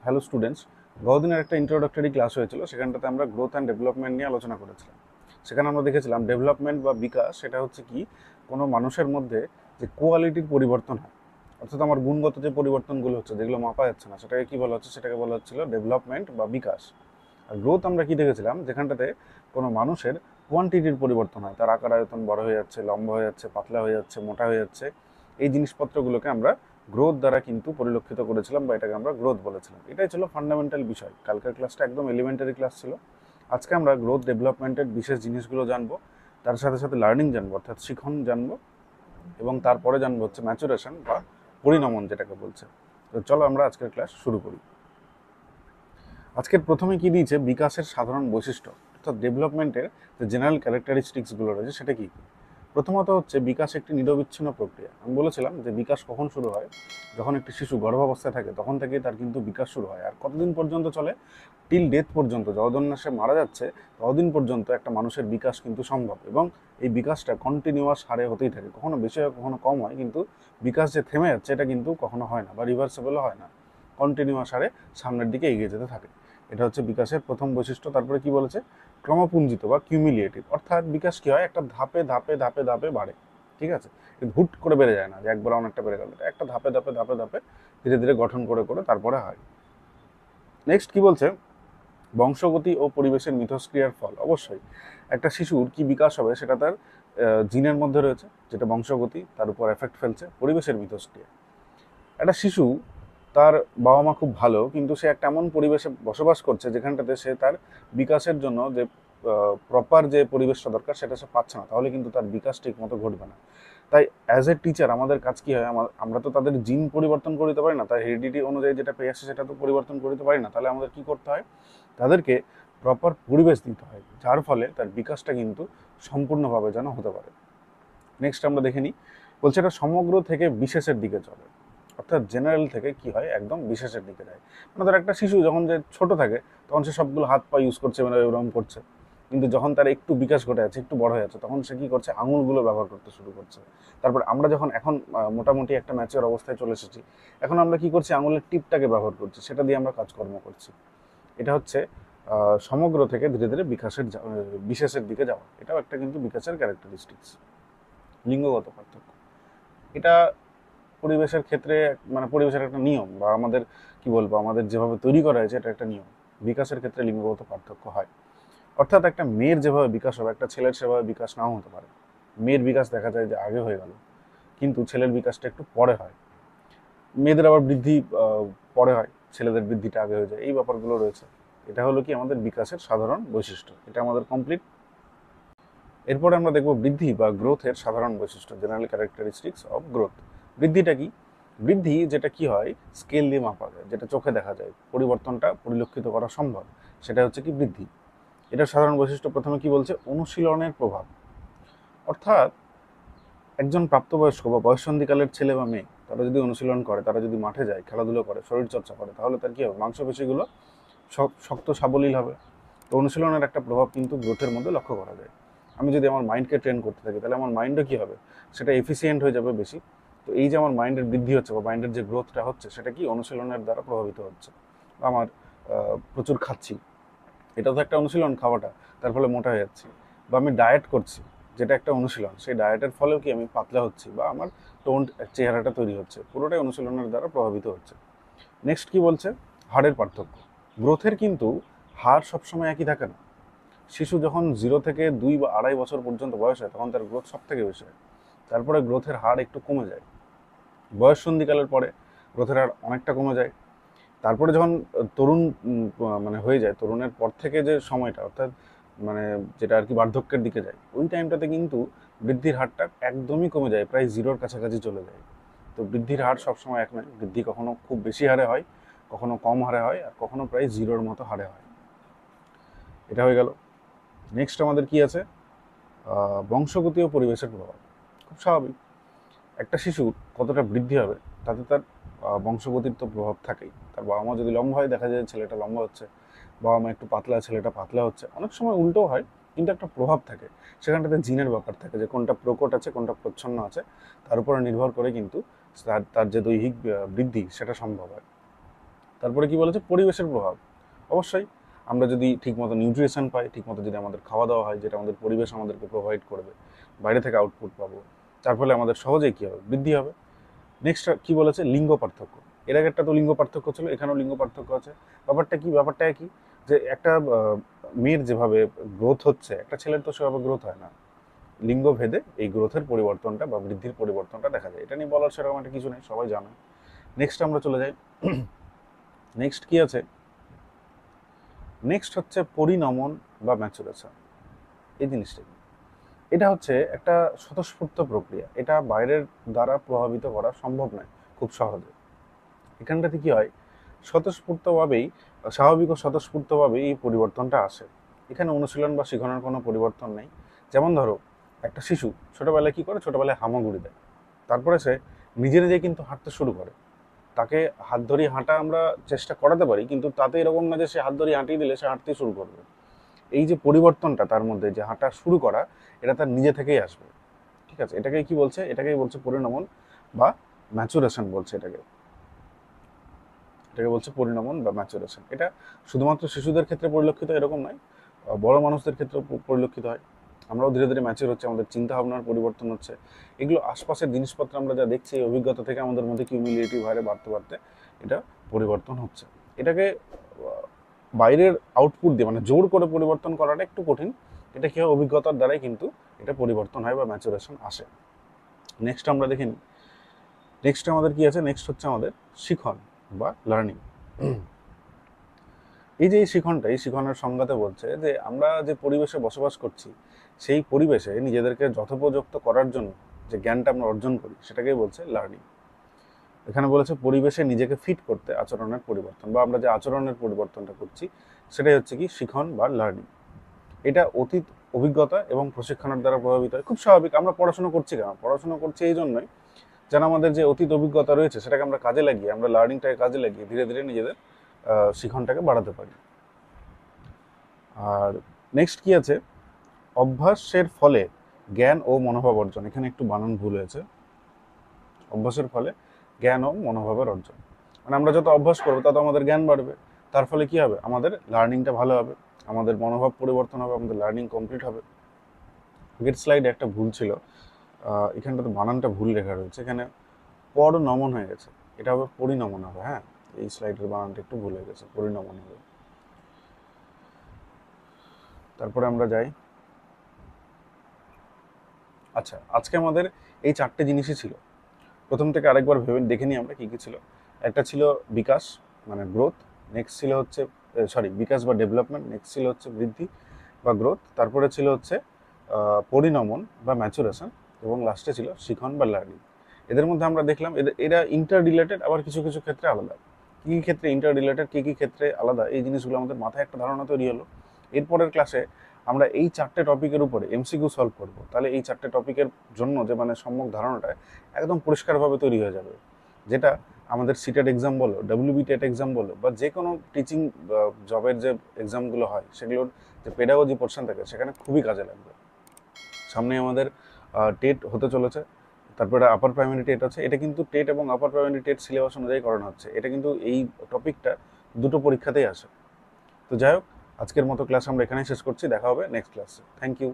Hello students, গতদিনের একটা introductory class হয়েছিল, সেখানটাতে আমরা গ্রোথ অ্যান্ড ডেভেলপমেন্ট নিয়ে আলোচনা করেছিলাম। সেখানে আমরা দেখেছিলাম ডেভেলপমেন্ট বা বিকাশ সেটা হচ্ছে কি কোনো মানুষের মধ্যে যে কোয়ালিটির পরিবর্তন হয়, অর্থাৎ আমার গুণগত যে পরিবর্তনগুলো হচ্ছে যেগুলো মাপা যাচ্ছে না সেটাকে কি বলা হচ্ছে, সেটাকে বলা হচ্ছিল ডেভেলপমেন্ট বা বিকাশ। আর গ্রোথ আমরা কি দেখেছিলাম, যেখানটাতে কোনো মানুষের কোয়ান্টিটির পরিবর্তন হয়, তার আকার আয়তন বড় হয়ে যাচ্ছে, লম্বা হয়ে যাচ্ছে, পাতলা হয়ে যাচ্ছে, মোটা হয়ে যাচ্ছে। এই জিনিসপত্রগুলোকে আমরা গ্রোথ দ্বারা কিন্তু পরিলক্ষিত করেছিলাম বা এটাকে আমরা গ্রোথ বলেছিলাম। এটাই ছিল ফান্ডামেন্টাল বিষয়। কালকের ক্লাসটা একদম এলিমেন্টারি ক্লাস ছিল। আজকে আমরা গ্রোথ ডেভেলপমেন্টের বিশেষ জিনিসগুলো জানবো, তার সাথে সাথে লার্নিং জানবো অর্থাৎ শিখন জানবো, এবং তারপরে জানবো হচ্ছে ম্যাচুরেশন বা পরিণমন যেটাকে বলছে। তো চলো আমরা আজকের ক্লাস শুরু করি। আজকের প্রথমে কি দিয়েছে, বিকাশের সাধারণ বৈশিষ্ট্য অর্থাৎ ডেভেলপমেন্টের যে জেনারেল ক্যারেক্টারিস্টিক্সগুলো রয়েছে সেটা কি কি। প্রথমত হচ্ছে বিকাশ একটি নিরবিচ্ছিন্ন প্রক্রিয়া। আমি বলেছিলাম যে বিকাশ কখন শুরু হয়, যখন একটি শিশু গর্ভাবস্থায় থাকে তখন থেকেই তার কিন্তু বিকাশ শুরু হয়। আর কতদিন পর্যন্ত চলে, টিল ডেথ পর্যন্ত, যতদিন না সে মারা যাচ্ছে ততদিন পর্যন্ত একটা মানুষের বিকাশ কিন্তু সম্ভব। এবং এই বিকাশটা কন্টিনিউয়াস হারে হতেই থাকে, কখনো বেশি হয় কখনো কম হয়, কিন্তু বিকাশ যে থেমে যাচ্ছে এটা কিন্তু কখনো হয় না বা রিভার্সেবলও হয় না, কন্টিনিউয়াস হারে সামনের দিকে এগিয়ে যেতে থাকে। এটা হচ্ছে বিকাশের প্রথম বৈশিষ্ট্য। তারপরে কি বলেছে, ক্রমপুঞ্জিত বা কিউমিলিয়েটিভ, অর্থাৎ বিকাশ কি হয়, একটা ধাপে ধাপে ধাপে ধাপে বাড়ে। ঠিক আছে, কিন্তু হুট করে বেড়ে যায় না যে একবার অনেকটা বেড়ে গেল, এটা একটা ধাপে ধাপে ধাপে ধাপে ধীরে ধীরে গঠন করে করে তারপরে হয়। নেক্সট কি বলছে, বংশগতি ও পরিবেশের মিথস্ক্রিয়ার ফল। অবশ্যই একটা শিশুর কি বিকাশ হবে সেটা তার জিনের মধ্যে রয়েছে, যেটা বংশগতি, তার উপর এফেক্ট ফেলছে পরিবেশের মিথস্ক্রিয়া। একটা শিশু, তার বাবা মা খুব ভালো, কিন্তু সে একটা এমন পরিবেশে বসবাস করছে যেখানটাতে সে তার বিকাশের জন্য যে প্রপার যে পরিবেশটা দরকার সেটা সে পাচ্ছে না, তাহলে কিন্তু তার বিকাশ ঠিক মতো ঘটবে না। তাই অ্যাজ এ টিচার আমাদের কাজ কি হয়, আমরা তো তাদের জিন পরিবর্তন করে দিতে পারি না, তার হেরিডিটি অনুযায়ী যেটা পেয়ে আসছে সেটা তো পরিবর্তন করে দিতে পারি না। তাহলে আমাদের কি করতে হয়, তাদেরকে প্রপার পরিবেশ দিতে হয়, যার ফলে তার বিকাশটা কিন্তু সম্পূর্ণভাবে যেন হতে পারে। নেক্সট আমরা দেখে নিই, বলছে এটা সমগ্র থেকে বিশেষের দিকে চলে, অর্থাৎ জেনারেল থেকে কি হয় একদম বিশেষের দিকে যায়। মানে ধর একটা শিশু যখন যে ছোট থাকে তখন সে সবগুলো হাত পা ইউজ করছে, মানে এরকম করছে, কিন্তু যখন তার একটু বিকাশ ঘটে যাচ্ছে, একটু বড় হয়ে যাচ্ছে, তখন সে কি করছে, আঙুলগুলো ব্যবহার করতে শুরু করছে। তারপর আমরা যখন এখন মোটামুটি একটা ম্যাচিওর অবস্থায় চলে এসেছি, এখন আমরা কি করছি, আঙুলের টিপটাকে ব্যবহার করছি, সেটা দিয়ে আমরা কাজকর্ম করছি। এটা হচ্ছে সমগ্র থেকে ধীরে ধীরে বিশেষের দিকে যাওয়া। এটাও একটা কিন্তু বিকাশের ক্যারেক্টারিস্টিক্স। লিঙ্গগত পার্থক্য, এটা পরিবেশের ক্ষেত্রে, মানে পরিবেশের একটা নিয়ম, বা আমাদের কি বলবো, আমাদের যেভাবে তৈরি করা হয়েছে এটা একটা নিয়ম। বিকাশের ক্ষেত্রে লিঙ্গগত পার্থক্য হয়, অর্থাৎ একটা মেয়ের যেভাবে বিকাশ হবে একটা ছেলের সেভাবে বিকাশ নাও হতে পারে। মেয়ের বিকাশ দেখা যায় যে আগে হয়ে গেল, কিন্তু ছেলের বিকাশটা একটু পরে হয়। মেয়েদের আবার বৃদ্ধি পরে হয়, ছেলেদের বৃদ্ধিটা আগে হয়ে যায়, এই ব্যাপারগুলো রয়েছে। এটা হলো কি আমাদের বিকাশের সাধারণ বৈশিষ্ট্য, এটা আমাদের কমপ্লিট। এরপরে আমরা দেখব বৃদ্ধি বা গ্রোথের সাধারণ বৈশিষ্ট্য, জেনারেল ক্যারেক্টারিস্টিক্স অফ গ্রোথ। বৃদ্ধিটা কি, বৃদ্ধি যেটা কি হয় স্কেল দিয়ে মাপা যায়, যেটা চোখে দেখা যায়, পরিবর্তনটা পরিলক্ষিত করা সম্ভব, সেটা হচ্ছে কি বৃদ্ধি। এটার সাধারণ বৈশিষ্ট্য প্রথমে কি বলছে, অনুশীলনের প্রভাব। অর্থাৎ একজন প্রাপ্তবয়স্ক বা বয়ঃসন্ধিকালের ছেলে বা মেয়ে, তারা যদি অনুশীলন করে, তারা যদি মাঠে যায়, খেলাধুলো করে, শরীরচর্চা করে, তাহলে তার কি হবে, মাংসপেশিগুলো শক্ত সাবলীল হবে। তো অনুশীলনের একটা প্রভাব কিন্তু গ্রোথের মধ্যে লক্ষ্য করা যায়। আমি যদি আমার মাইন্ডকে ট্রেন করতে থাকি তাহলে আমার মাইন্ডও কী হবে, সেটা এফিসিয়েন্ট হয়ে যাবে বেশি। তো এই যে আমার মাইন্ডের বৃদ্ধি হচ্ছে বা মাইন্ডের যে গ্রোথটা হচ্ছে সেটা কি অনুশীলনের দ্বারা প্রভাবিত হচ্ছে। আমার প্রচুর খাচ্ছি, এটা তো একটা অনুশীলন, খাওয়াটা, তার ফলে মোটা হয়ে যাচ্ছি। বা আমি ডায়েট করছি, যেটা একটা অনুশীলন, সেই ডায়েটের ফলেও কি আমি পাতলা হচ্ছি বা আমার টোন্ড চেহারাটা তৈরি হচ্ছে, পুরোটাই অনুশীলনের দ্বারা প্রভাবিত হচ্ছে। নেক্সট কি বলছে, হাড়ের পার্থক্য। গ্রোথের কিন্তু হার সবসময় একই থাকে না। শিশু যখন 0 থেকে 2 বা 2.5 বছর পর্যন্ত বয়স হয় তখন তার গ্রোথ সব থেকে বেশি হয়, তারপরে গ্রোথের হার একটু কমে যায়। বয়ঃসন্ধিকালের পরে গ্রোথের হার অনেকটা কমে যায়। তারপরে যখন তরুণ মানে হয়ে যায়, তরুণের পর থেকে যে সময়টা, অর্থাৎ মানে যেটা আর কি বার্ধক্যের দিকে যায়, ওই টাইমটাতে কিন্তু বৃদ্ধির হারটা একদমই কমে যায়, প্রায় জিরোর কাছাকাছি চলে যায়। তো বৃদ্ধির হার সবসময় এক নয়, বৃদ্ধি কখনো খুব বেশি হারে হয়, কখনো কম হারে হয়, আর কখনো প্রায় জিরোর মতো হারে হয়। এটা হয়ে গেল। নেক্সট আমাদের কি আছে, বংশগতি ও পরিবেশের প্রভাব। খুব স্বাভাবিক, একটা শিশুর কতটা বৃদ্ধি হবে তাতে তার বংশগতির তো প্রভাব থাকেই। তার বাবা মা যদি লম্বা হয়, দেখা যায় ছেলেটা লম্বা হচ্ছে, বাবা মা একটু পাতলা, ছেলেটা পাতলা হচ্ছে। অনেক সময় উল্টো হয়, কিন্তু একটা প্রভাব থাকে, সেখানটাতে জিনের ব্যাপার থাকে, যে কোনটা প্রকট আছে কোনটা প্রচ্ছন্ন আছে, তার উপরে নির্ভর করে কিন্তু তার যে দৈহিক বৃদ্ধি সেটা সম্ভব হয়। তারপরে কি বলেছে, পরিবেশের প্রভাব। অবশ্যই আমরা যদি ঠিকমতো নিউট্রিশন পাই, ঠিকমতো যদি আমাদের খাওয়া দাওয়া হয়, যেটা আমাদের পরিবেশ আমাদেরকে প্রোভাইড করবে, বাইরে থেকে আউটপুট পাবো, তার ফলে আমাদের সহজেই কী হবে, বৃদ্ধি হবে। নেক্সট কি বলেছে, লিঙ্গ পার্থক্য। এর আগে একটা তো লিঙ্গ পার্থক্য ছিল, এখানেও লিঙ্গ পার্থক্য আছে। ব্যাপারটা কি, যে একটা মেয়ের যেভাবে গ্রোথ হচ্ছে, একটা ছেলের তো সেভাবে গ্রোথ হয় না। লিঙ্গ ভেদে এই গ্রোথের পরিবর্তনটা বা বৃদ্ধির পরিবর্তনটা দেখা যায়। এটা নিয়ে বলার সেরকম একটা কিছু নেই, সবাই জানে। নেক্সট আমরা চলে যাই। নেক্সট কি আছে, নেক্সট হচ্ছে পরিণমন বা ম্যাচুরেশন। এই জিনিসটা কি, এটা হচ্ছে একটা স্বতঃস্ফূর্ত প্রক্রিয়া, এটা বাইরের দ্বারা প্রভাবিত করা সম্ভব নয় খুব সহজে। এখানটাতে কি হয়, স্বতঃস্ফূর্তভাবেই, স্বাভাবিক ও স্বতঃস্ফূর্তভাবেই এই পরিবর্তনটা আসে। এখানে অনুশীলন বা শিখানোর কোনো পরিবর্তন নেই। যেমন ধরো, একটা শিশু ছোটোবেলায় কী করে, ছোটোবেলায় হামাগুড়ি দেয়, তারপরে সে নিজে নিজেই কিন্তু হাঁটতে শুরু করে। তাকে হাত ধরিয়ে হাঁটা আমরা চেষ্টা করাতে পারি, কিন্তু তাতে এরকম না যে সে হাত ধরিয়ে হাঁটিয়ে দিলে সে হাঁটতে শুরু করবে। এই যে পরিবর্তনটা তার মধ্যে, যে হাঁটা শুরু করা, এটা তার নিজে থেকেই আসবে। ঠিক আছে, এটাকেই কি বলছে, এটাকেই বলছে পরিণমন বা ম্যাচুরেশন বলছে এটাকে বলছে পরিণমন বা ম্যাচুরেশন। এটা শুধুমাত্র শিশুদের ক্ষেত্রে পরিলক্ষিত এরকম নয়, বড় মানুষদের ক্ষেত্রেও পরিলক্ষিত হয়। আমরাও ধীরে ধীরে ম্যাচিউর হচ্ছে, আমাদের চিন্তা ভাবনার পরিবর্তন হচ্ছে। এগুলো আশপাশের জিনিসপত্র আমরা যা দেখছি, এই অভিজ্ঞতা থেকে আমাদের মধ্যে কিউমুলেটিভ হারে বাড়তে বাড়তে এটা পরিবর্তন হচ্ছে। এটাকে বাইরের আউটপুট দিয়ে, মানে জোর করে পরিবর্তন করাটা একটু কঠিন। এটা কি হয়, অভিজ্ঞতার দ্বারাই কিন্তু এটা পরিবর্তন হয় বা ম্যাচুরেশন আসে। নেক্সট আমরা দেখে নিই, নেক্সট আমাদের কি আছে, নেক্সট হচ্ছে আমাদের শিখন বা লার্নিং। এই যে এই শিখনটা, এই শিখনের সংজ্ঞাতে বলছে যে আমরা যে পরিবেশে বসবাস করছি, সেই পরিবেশে নিজেদেরকে যথোপযুক্ত করার জন্য যে জ্ঞানটা আমরা অর্জন করি, সেটাকেই বলছে লার্নিং। এখানে বলেছে পরিবেশে নিজেকে ফিট করতে আচরণের পরিবর্তন, বা আমরা যে আচরণের পরিবর্তনটা করছি, সেটাই হচ্ছে কি শিখন বা লার্নিং। এটা অতীত অভিজ্ঞতা এবং প্রশিক্ষণের দ্বারা প্রভাবিত হয়। খুব স্বাভাবিক, আমরা পড়াশোনা করছি কেন, পড়াশোনা করছি এই জন্যই যেন আমাদের যে অতীত অভিজ্ঞতা রয়েছে সেটাকে আমরা কাজে লাগিয়ে, আমরা লার্নিংটাকে কাজে লাগিয়ে ধীরে ধীরে নিজেদের শিখনটাকে বাড়াতে পারি। আর নেক্সট কি আছে, অভ্যাসের ফলে জ্ঞান ও মনোভাব অর্জন। এখানে একটু বানান ভুল হয়েছে, অভ্যাসের ফলে জ্ঞান ও মনোভাবের অর্জন, মানে আমরা যত অভ্যাস করবো তত আমাদের জ্ঞান বাড়বে, তার ফলে কি হবে, আমাদের লার্নিংটা ভালো হবে, আমাদের মনোভাব পরিবর্তন হবে, আমাদের লার্নিং কমপ্লিট হবে। আগের স্লাইডে একটা ভুল ছিল, এখানটাতে বানানটা ভুল লেখা রয়েছে, এখানে পর নমন হয়ে গেছে, এটা হবে পরিণমন হবে। হ্যাঁ, এই স্লাইডের বানানটা একটু ভুল হয়ে গেছে, পরিণমন হবে। তারপরে আমরা যাই, আচ্ছা আজকে আমাদের এই চারটে জিনিসই ছিল। প্রথম থেকে আরেকবার ভেবে দেখে নিই আমরা কী কী ছিল। একটা ছিল বিকাশ মানে গ্রোথ, নেক্সট ছিল হচ্ছে বিকাশ বা ডেভেলপমেন্ট, নেক্সট ছিল হচ্ছে বৃদ্ধি বা গ্রোথ, তারপরে ছিল হচ্ছে পরিণমন বা ম্যাচুরেশন, এবং লাস্টে ছিল শিখন বা লার্নিং। এদের মধ্যে আমরা দেখলাম এরা ইন্টার রিলেটেড, আবার কিছু কিছু ক্ষেত্রে আলাদা। কী কী ক্ষেত্রে ইন্টার রিলেটেড, কী কী ক্ষেত্রে আলাদা, এই জিনিসগুলো আমাদের মাথায় একটা ধারণা তৈরি হলো। এরপরের ক্লাসে আমরা এই চারটে টপিকের উপরে এমসিকিউ সলভ করব। তাহলে এই চারটে টপিকের জন্য যে মানে সম্যক ধারণাটা একদম পরিষ্কারভাবে তৈরি হয়ে যাবে, যেটা আমাদের সিটেট এক্সাম বলো, ডাব্লিউবি টেট এক্সাম বলো, বা যে কোনো টিচিং জবের যে এক্সামগুলো হয় সেগুলোর যে পেডাগজি পোর্শন থাকে সেখানে খুবই কাজে লাগবে। সামনে আমাদের টেট হতে চলেছে, তারপরে আপার প্রাইমারি টেট আছে। এটা কিন্তু টেট এবং আপার প্রাইমারি টেট সিলেবাস অনুযায়ী করানো হচ্ছে। এটা কিন্তু এই টপিকটা দুটো পরীক্ষাতেই আসে। তো যাই হোক, আজকের মতো ক্লাস আমরা এখানেই শেষ করছি, দেখা হবে নেক্সট ক্লাসে। Thank you.